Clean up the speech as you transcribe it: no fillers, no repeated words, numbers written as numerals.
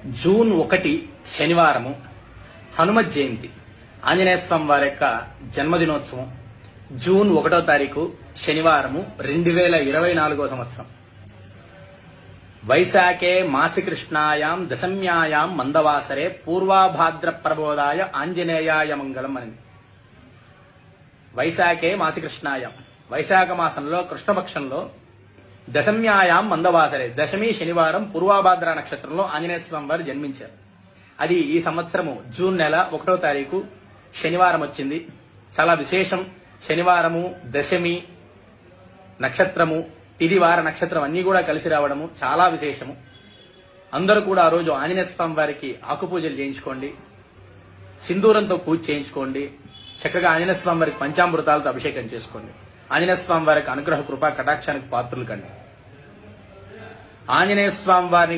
June 1 శనివారము హనుమత్ జయంతి, ఆంజనేయ స్వామి వారి యొక్క జన్మదినోత్సవం. జూన్ 1వ తారీఖు శనివారము 2024వ సంవత్సరం. వైశాఖే మాసి కృష్ణాయాం దశమ్యాయాం మందవాసరే పూర్వాభాద్ర ప్రబోధాయ ఆంజనేయాయ మంగళం అని. వైశాఖే మాసి కృష్ణాయాం, వైశాఖ మాసంలో కృష్ణపక్షంలో దశమ్యాయాం మందవాసరే, దశమి శనివారం పూర్వాభాద్ర నక్షత్రంలో ఆంజనేయ స్వామి వారు జన్మించారు. అది ఈ సంవత్సరము జూన్ నెల 1వ తారీఖు శనివారం వచ్చింది. చాలా విశేషం. శనివారము, దశమి నక్షత్రము, తిది వార నక్షత్రం అన్ని కూడా కలిసి రావడము చాలా విశేషము. అందరూ కూడా ఆ రోజు ఆంజనేయ స్వామి వారికి ఆకుపూజలు చేయించుకోండి, సింధూరంతో పూజ చేయించుకోండి, చక్కగా ఆంజనేయ స్వామి వారికి పంచామృతాలతో అభిషేకం చేసుకోండి. ఆంజనేయ స్వామి వారికి అనుగ్రహ కృపా కటాక్షానికి పాత్రులు కండి. ఆంజనేయ స్వామి వారిని